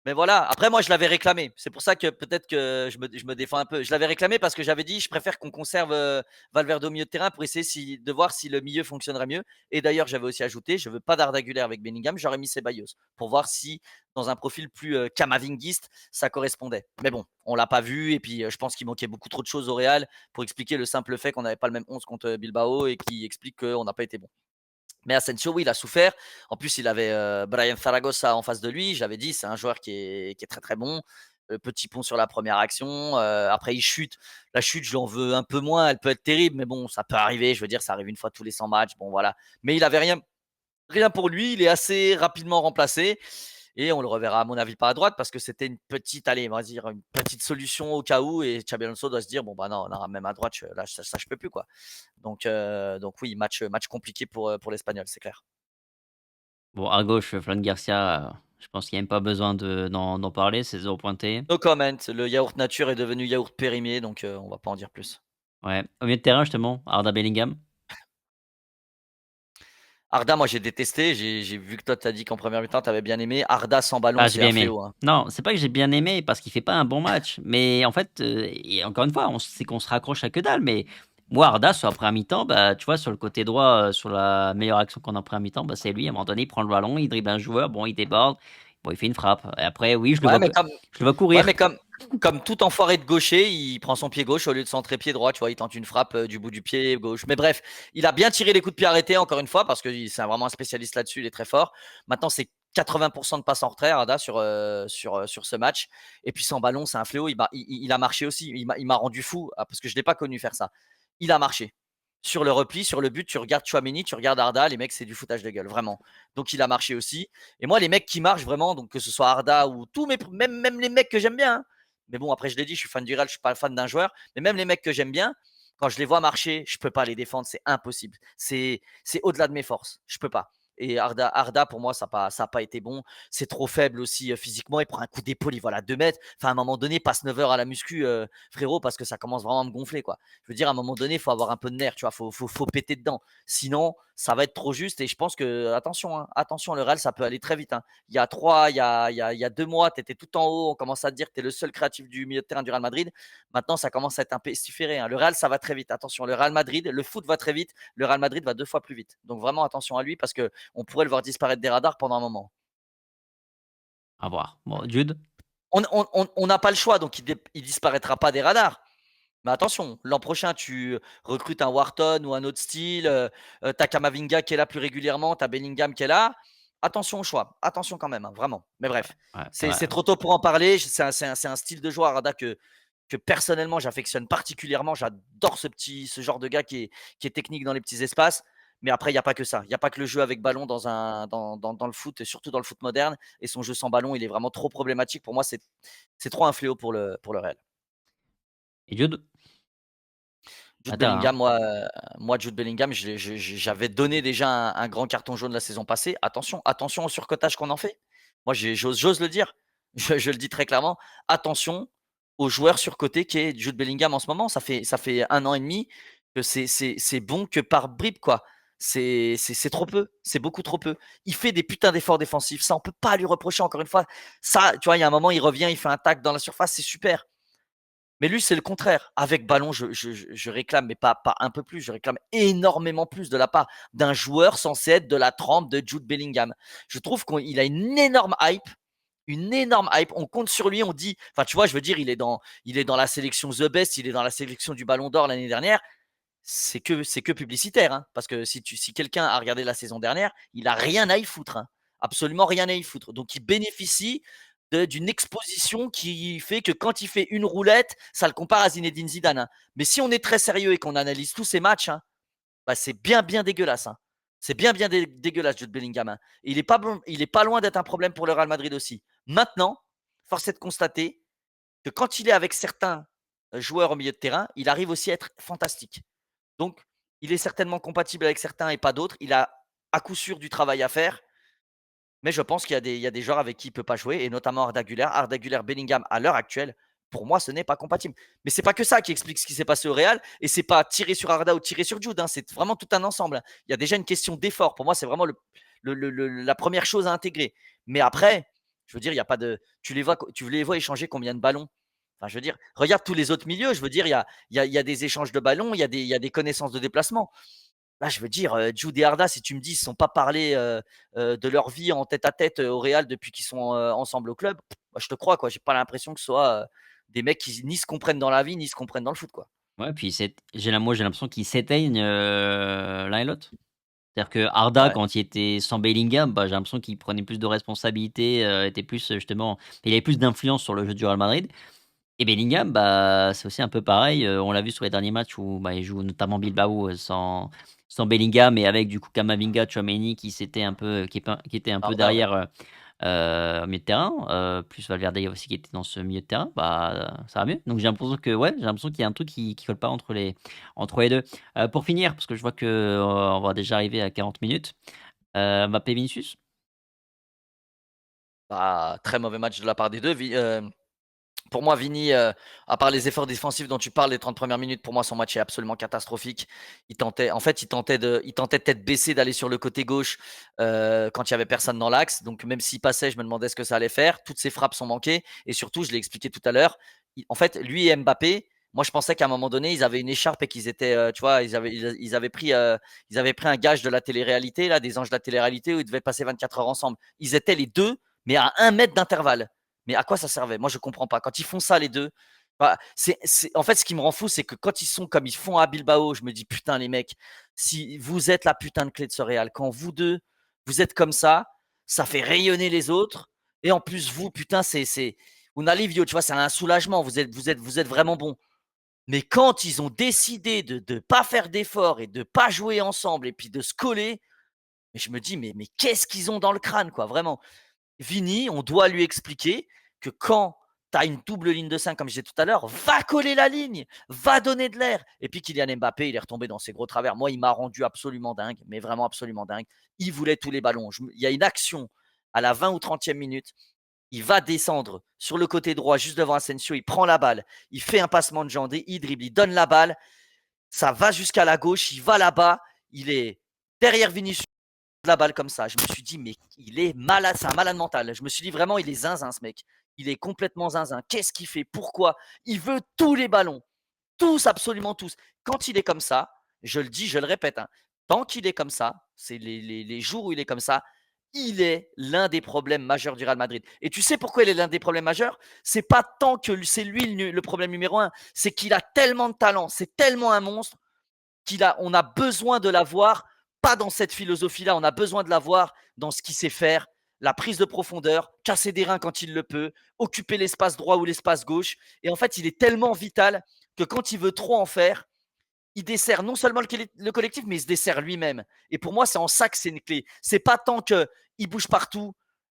Mais voilà, après moi je l'avais réclamé. C'est pour ça que peut-être que je me défends un peu. Je l'avais réclamé parce que j'avais dit: «Je préfère qu'on conserve, Valverde au milieu de terrain pour essayer de voir si le milieu fonctionnerait mieux». Et d'ailleurs, j'avais aussi ajouté: «Je veux pas d'Arda Güler avec Bellingham, j'aurais mis Ceballos» pour voir si dans un profil plus, camavinguiste, ça correspondait. Mais bon, on l'a pas vu et puis, je pense qu'il manquait beaucoup trop de choses au Real pour expliquer le simple fait qu'on n'avait pas le même 11 contre Bilbao et qui explique qu'on n'a pas été bon. Mais Asensio, oui, il a souffert. En plus, il avait Brian Zaragoza en face de lui. J'avais dit, c'est un joueur qui est très très bon. Petit pont sur la première action. Après, il chute. La chute, je lui en veux un peu moins. Elle peut être terrible, mais bon, ça peut arriver. Je veux dire, ça arrive une fois tous les 100 matchs. Bon, voilà. Mais il avait rien pour lui. Il est assez rapidement remplacé. Et on le reverra, à mon avis, pas à droite parce que c'était une petite, allez, on va dire, une petite solution au cas où. Et Xabi Alonso doit se dire, bon, bah non, non même à droite, là, ça, je peux plus, quoi. Donc oui, match compliqué pour l'Espagnol, c'est clair. Bon, à gauche, Fran Garcia, je pense qu'il y a même pas besoin d'en parler, c'est 0 pointé. No comment, le yaourt nature est devenu yaourt périmé, donc on va pas en dire plus. Ouais. Au milieu de terrain justement, Arda Bellingham. Arda, moi j'ai détesté, j'ai vu que toi tu as dit qu'en première mi-temps tu avais bien aimé. Arda sans ballon, Ah, j'ai c'est bien un aimé. fléau, hein. Non, c'est pas que j'ai bien aimé parce qu'il fait pas un bon match, mais en fait, et encore une fois, c'est qu'on se raccroche à que dalle, mais moi, Arda, sur la première mi-temps, bah, tu vois, sur le côté droit, sur la meilleure action qu'on a en première mi-temps, bah, c'est lui. À un moment donné, il prend le ballon, il dribble un joueur, bon, il déborde, bon, il fait une frappe. Et après, oui, Ouais, mais je le vois ouais, courir. mais comme tout enfoiré de gaucher, il prend son pied gauche au lieu de centrer pied droit, tu vois, il tente une frappe du bout du pied gauche. Mais bref, il a bien tiré les coups de pied arrêtés encore une fois parce que c'est vraiment un spécialiste là-dessus, il est très fort. Maintenant, c'est 80% de passes en retrait, Arda, sur ce match. Et puis sans ballon, c'est un fléau. Il a marché aussi. Il m'a rendu fou parce que je ne l'ai pas connu faire ça. Il a marché. Sur le repli, sur le but, tu regardes Chouameni, tu regardes Arda, les mecs, c'est du foutage de gueule, vraiment. Donc il a marché aussi. Et moi, les mecs qui marchent vraiment, donc que ce soit Arda ou même les mecs que j'aime bien, hein. Mais bon, après, je l'ai dit, je suis fan du Real, je suis pas fan d'un joueur. Mais même les mecs que j'aime bien, quand je les vois marcher, je peux pas les défendre, c'est impossible. C'est au-delà de mes forces, je peux pas. Et Arda pour moi, ça n'a pas été bon. C'est trop faible aussi physiquement. Il prend un coup d'épaule, il voit à 2 mètres. Enfin, à un moment donné, passe 9 heures à la muscu, frérot, parce que ça commence vraiment à me gonfler, quoi. Je veux dire, à un moment donné, il faut avoir un peu de nerf, tu vois, faut péter dedans. Sinon, ça va être trop juste. Et je pense que, attention, hein, attention, le Real, ça peut aller très vite, hein. Il y a 2 mois, tu étais tout en haut. On commence à te dire que tu es le seul créatif du milieu de terrain du Real Madrid. Maintenant, ça commence à être un pestiféré, hein. Le Real, ça va très vite. Attention, le Real Madrid, le foot va très vite. Le Real Madrid va 2 fois plus vite. Donc vraiment, attention à lui parce qu'on pourrait le voir disparaître des radars pendant un moment. À voir. Bon, Jude. On n'a pas le choix, donc il disparaîtra pas des radars. Mais attention, l'an prochain, tu recrutes un Wharton ou un autre style. Tu as Kamavinga qui est là plus régulièrement, tu as Bellingham qui est là. Attention au choix. Attention quand même, hein, vraiment. Mais bref, Ouais, ouais. c'est trop tôt pour en parler. C'est un style de joueur, Arda, que personnellement j'affectionne particulièrement. J'adore ce genre de gars qui est technique dans les petits espaces. Mais après, il n'y a pas que ça. Il n'y a pas que le jeu avec ballon dans le foot, et surtout dans le foot moderne. Et son jeu sans ballon, il est vraiment trop problématique. Pour moi, c'est trop un fléau pour le Real. Et Jude? Jude Attends, Bellingham, hein. moi, Jude Bellingham, j'avais donné déjà un grand carton jaune la saison passée. Attention au surcotage qu'on en fait. Moi, j'ose le dire. Je le dis très clairement. Attention au joueur surcoté qui est Jude Bellingham en ce moment. Ça fait 1 an et demi que c'est bon que par bribes, quoi. C'est trop peu. C'est beaucoup trop peu. Il fait des putains d'efforts défensifs. Ça, on peut pas lui reprocher encore une fois. Ça, tu vois, il y a un moment, il revient, il fait un tac dans la surface, c'est super. Mais lui, c'est le contraire. Avec ballon, je réclame, mais pas un peu plus, je réclame énormément plus de la part d'un joueur censé être de la trempe de Jude Bellingham. Je trouve qu'il a une énorme hype. Une énorme hype. On compte sur lui, on dit. Enfin, tu vois, je veux dire, il est dans la sélection The Best, il est dans la sélection du Ballon d'Or l'année dernière. C'est que publicitaire, hein, parce que si quelqu'un a regardé la saison dernière, il a rien à y foutre, hein, absolument rien à y foutre. Donc il bénéficie d'une exposition qui fait que quand il fait une roulette, ça le compare à Zinedine Zidane, hein. Mais si on est très sérieux et qu'on analyse tous ces matchs, hein, bah, c'est bien bien dégueulasse, hein. C'est bien bien dégueulasse, Jude Bellingham, hein. Il est pas bon, il est pas loin d'être un problème pour le Real Madrid aussi. Maintenant, force est de constater que quand il est avec certains joueurs au milieu de terrain, il arrive aussi à être fantastique. Donc, il est certainement compatible avec certains et pas d'autres. Il a à coup sûr du travail à faire, mais je pense qu'il y a des joueurs avec qui il ne peut pas jouer, et notamment Arda Güler. Arda Güler, Bellingham, à l'heure actuelle, pour moi, ce n'est pas compatible. Mais c'est pas que ça qui explique ce qui s'est passé au Real, et c'est pas tirer sur Arda ou tirer sur Jude, hein, c'est vraiment tout un ensemble, hein. Il y a déjà une question d'effort. Pour moi, c'est vraiment la première chose à intégrer. Mais après, je veux dire, il y a pas de. Tu les vois échanger combien de ballons? Enfin, je veux dire, regarde tous les autres milieux. Je veux dire, il y a des échanges de ballons, il y a des connaissances de déplacement. Là, je veux dire, Jude et Arda, si tu me dis, ils ne se sont pas parlé de leur vie en tête à tête au Real depuis qu'ils sont ensemble au club, bah, je te crois, quoi. J'ai pas l'impression que ce soit des mecs qui ni se comprennent dans la vie, ni se comprennent dans le foot, quoi. Ouais, puis j'ai l'impression qu'ils s'éteignent, l'un et l'autre. C'est-à-dire que Arda, Ouais. quand il était sans Bellingham, bah, j'ai l'impression qu'il prenait plus de responsabilités, était plus, justement il avait plus d'influence sur le jeu du Real Madrid. Et Bellingham, bah, c'est aussi un peu pareil, on l'a vu sur les derniers matchs où, bah, il joue notamment Bilbao, sans Bellingham et avec du coup Camavinga, Tchouaméni qui était un peu Arda, ouais. derrière, au milieu de terrain, plus Valverde aussi qui était dans ce milieu de terrain, bah, ça va mieux. Donc j'ai l'impression que ouais, j'ai l'impression qu'il y a un truc qui colle pas entre les 2. Pour finir, parce que je vois que, on va déjà arriver à 40 minutes, Mbappé, Vinicius? Bah, très mauvais match de la part des deux. Pour moi, Vini, à part les efforts défensifs dont tu parles, les 30 premières minutes, pour moi, son match est absolument catastrophique. Il tentait tête baissée d'aller sur le côté gauche quand il y avait personne dans l'axe. Donc, même s'il passait, je me demandais ce que ça allait faire. Toutes ses frappes sont manquées. Et surtout, je l'ai expliqué tout à l'heure, en fait, lui et Mbappé, moi, je pensais qu'à un moment donné, ils avaient une écharpe et qu'ils étaient, tu vois, ils avaient pris un gage de la télé-réalité, là, des anges de la télé-réalité, où ils devaient passer 24 heures ensemble. Ils étaient les deux, mais à 1 mètre d'intervalle. Mais à quoi ça servait? Moi, je comprends pas. Quand ils font ça, les deux, bah, en fait, ce qui me rend fou, c'est que quand ils sont comme ils font à Bilbao, je me dis, putain, les mecs, si vous êtes la putain de clé de ce Real, quand vous deux, vous êtes comme ça fait rayonner les autres. Et en plus, vous, putain, c'est un alivio, tu vois, c'est un soulagement. Vous êtes vraiment bon. Mais quand ils ont décidé de ne pas faire d'efforts et de ne pas jouer ensemble et puis de se coller, mais je me dis, mais qu'est-ce qu'ils ont dans le crâne, quoi, vraiment. Vini, on doit lui expliquer que quand tu as une double ligne de 5, comme je disais tout à l'heure, va coller la ligne, va donner de l'air. Et puis Kylian Mbappé, il est retombé dans ses gros travers. Moi, il m'a rendu absolument dingue, mais vraiment absolument dingue. Il voulait tous les ballons. Il y a une action à la 20 ou 30e minute. Il va descendre sur le côté droit, juste devant Asensio. Il prend la balle. Il fait un passement de jambes. Il dribble. Il donne la balle. Ça va jusqu'à la gauche. Il va là-bas. Il est derrière Vinicius la balle comme ça. Je me suis dit, mais il est malade, c'est un malade mental. Je me suis dit vraiment, il est zinzin, ce mec. Il est complètement zinzin. Qu'est-ce qu'il fait? Pourquoi? Il veut tous les ballons. Tous, absolument tous. Quand il est comme ça, je le dis, je le répète, hein, tant qu'il est comme ça, c'est les jours où il est comme ça, il est l'un des problèmes majeurs du Real Madrid. Et tu sais pourquoi il est l'un des problèmes majeurs? C'est pas tant que c'est lui le problème numéro un, c'est qu'il a tellement de talent, c'est tellement un monstre on a besoin de l'avoir, pas dans cette philosophie-là, on a besoin de l'avoir dans ce qu'il sait faire, la prise de profondeur, casser des reins quand il le peut, occuper l'espace droit ou l'espace gauche. Et en fait, il est tellement vital que quand il veut trop en faire, il dessert non seulement le collectif, mais il se dessert lui-même. Et pour moi, c'est en ça que c'est une clé. C'est pas tant qu'il bouge partout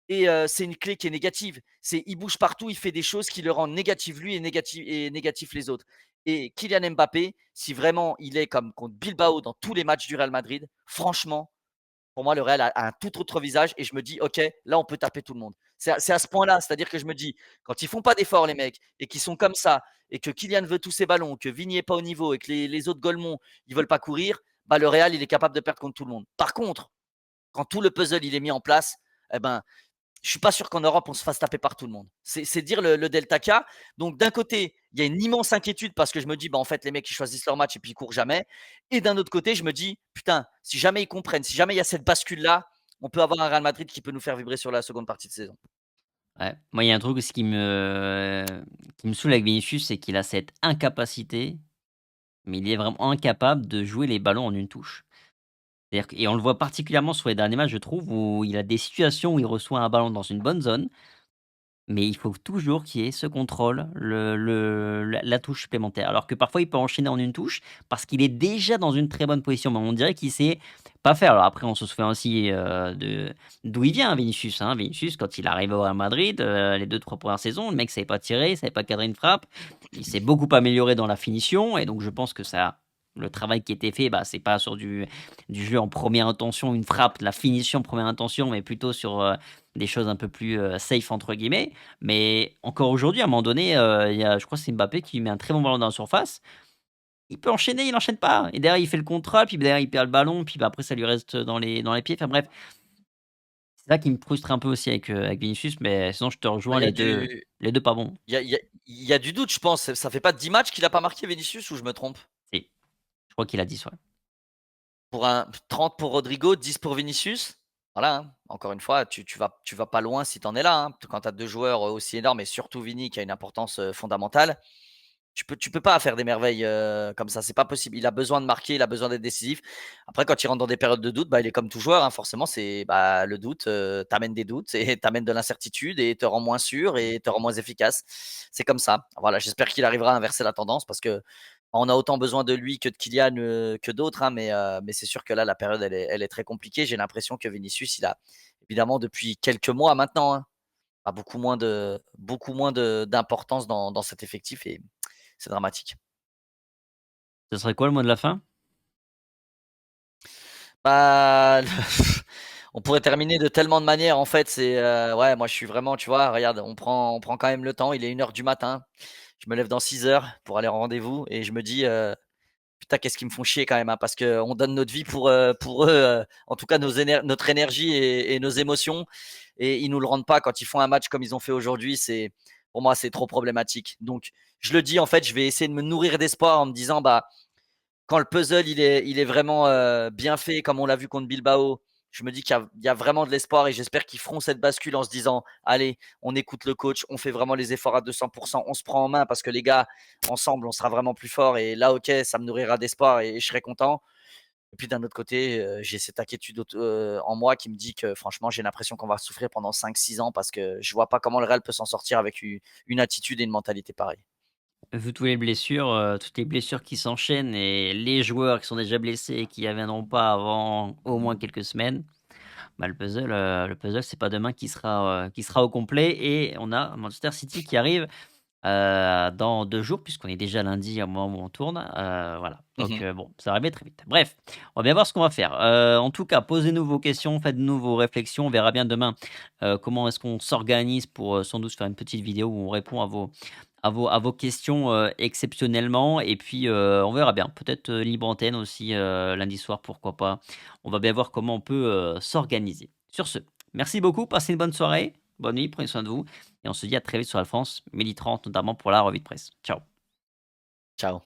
et c'est une clé qui est négative. C'est il bouge partout, il fait des choses qui le rendent négatif lui et négatif les autres. Et Kylian Mbappé, si vraiment il est comme contre Bilbao dans tous les matchs du Real Madrid, franchement, pour moi, le Real a un tout autre visage et je me dis, OK, là, on peut taper tout le monde. C'est à ce point-là, c'est-à-dire que je me dis, quand ils font pas d'efforts, les mecs, et qu'ils sont comme ça, et que Kylian veut tous ses ballons, que Vigny n'est pas au niveau, et que les autres Golemont, ils veulent pas courir, bah, le Real, il est capable de perdre contre tout le monde. Par contre, quand tout le puzzle, il est mis en place, eh ben, je suis pas sûr qu'en Europe, on se fasse taper par tout le monde. C'est dire le delta K. Donc d'un côté, il y a une immense inquiétude parce que je me dis: «Bah, en fait, les mecs, ils choisissent leur match et puis ils courent jamais» et d'un autre côté, je me dis: «Putain, si jamais ils comprennent, si jamais il y a cette bascule-là, on peut avoir un Real Madrid qui peut nous faire vibrer sur la seconde partie de saison». Ouais. Moi, il y a un truc aussi qui me saoule avec Vinicius, c'est qu'il a cette incapacité, mais il est vraiment incapable de jouer les ballons en une touche. C'est-à-dire que et on le voit particulièrement sur les derniers matchs, je trouve, où il a des situations où il reçoit un ballon dans une bonne zone. Mais il faut toujours qu'il y ait ce contrôle, la touche supplémentaire. Alors que parfois, il peut enchaîner en une touche parce qu'il est déjà dans une très bonne position. Mais on dirait qu'il sait pas faire. Alors après, on se souvient aussi, de d'où il vient, Vinicius, hein. Vinicius, quand il arrive au Real Madrid, les 2-3 premières saisons, le mec savait pas tirer, il savait pas cadrer une frappe. Il s'est beaucoup amélioré dans la finition et donc je pense que ça le travail qui a été fait, bah, c'est pas sur du jeu en première intention, une frappe, de la finition première intention, mais plutôt sur, des choses un peu plus, «safe» entre guillemets. Mais encore aujourd'hui, à un moment donné, il y a je crois que c'est Mbappé qui met un très bon ballon dans la surface. Il peut enchaîner, il enchaîne pas et derrière il fait le contrôle, puis derrière il perd le ballon, puis bah, après ça lui reste dans les pieds. Enfin bref, c'est ça qui me frustre un peu aussi avec Vinicius, mais sinon je te Bah, rejoins les deux pas bons. il y a du doute, je pense. Ça fait pas 10 matchs qu'il a pas marqué Vinicius ou je me trompe? Si, je crois qu'il a 10 ouais. Pour un 30 pour Rodrigo, 10 pour Vinicius. Voilà, hein. Encore une fois, tu vas pas loin si tu en es là, hein. Quand tu as 2 joueurs, aussi énormes et surtout Vini qui a une importance, fondamentale, tu peux pas faire des merveilles, comme ça, c'est pas possible. Il a besoin de marquer, il a besoin d'être décisif. Après quand il rentre dans des périodes de doute, bah, il est comme tout joueur, hein, forcément c'est bah, le doute, t'amène des doutes et t'amène de l'incertitude et te rend moins sûr et te rend moins efficace. C'est comme ça. Voilà, j'espère qu'il arrivera à inverser la tendance parce que on a autant besoin de lui que de Kylian, que d'autres, hein, mais c'est sûr que là, la période, elle est très compliquée. J'ai l'impression que Vinicius, il a évidemment depuis quelques mois maintenant, hein, a beaucoup moins d'importance dans cet effectif et c'est dramatique. Ce serait quoi le mot de la fin? Bah, on pourrait terminer de tellement de manières, en fait, ouais, moi, je suis vraiment, tu vois, regarde, on prend quand même le temps. Il est 1 heure du matin. Je me lève dans 6 heures pour aller en rendez-vous et je me dis, putain, qu'est-ce qu'ils me font chier quand même, hein, parce qu'on donne notre vie pour eux, en tout cas notre énergie et nos émotions et ils nous le rendent pas quand ils font un match comme ils ont fait aujourd'hui, pour moi, c'est trop problématique. Donc je le dis, en fait, je vais essayer de me nourrir d'espoir en me disant: «Bah, quand le puzzle il est vraiment, bien fait comme on l'a vu contre Bilbao, je me dis qu'il y a vraiment de l'espoir et j'espère qu'ils feront cette bascule en se disant: «Allez, on écoute le coach, on fait vraiment les efforts à 200 on se prend en main parce que les gars, ensemble, on sera vraiment plus forts» et là, OK, ça me nourrira d'espoir et je serai content. Et puis d'un autre côté, j'ai cette inquiétude en moi qui me dit que franchement, j'ai l'impression qu'on va souffrir pendant 5 6 ans parce que je vois pas comment le Real peut s'en sortir avec u une attitude et une mentalité pareille. Vu toutes les blessures qui s'enchaînent et les joueurs qui sont déjà blessés et qui reviendront pas avant au moins quelques semaines, bah, le puzzle c'est pas demain qui sera au complet et on a Manchester City qui arrive, dans 2 jours puisqu'on est déjà lundi au moment où on tourne, voilà. Donc Mmh. bon, ça va aller très vite. Bref, on va bien voir ce qu'on va faire. En tout cas, posez-nous vos questions, faites-nous vos réflexions. On verra bien demain, comment est-ce qu'on s'organise pour, sans doute faire une petite vidéo où on répond à vos questions, exceptionnellement et puis, on verra bien. Peut-être, libre antenne aussi, lundi soir, pourquoi pas. On va bien voir comment on peut, s'organiser. Sur ce, merci beaucoup, passez une bonne soirée, bonne nuit, prenez soin de vous et on se dit à très vite sur la France 12h30 notamment pour la revue de presse. Ciao. Ciao.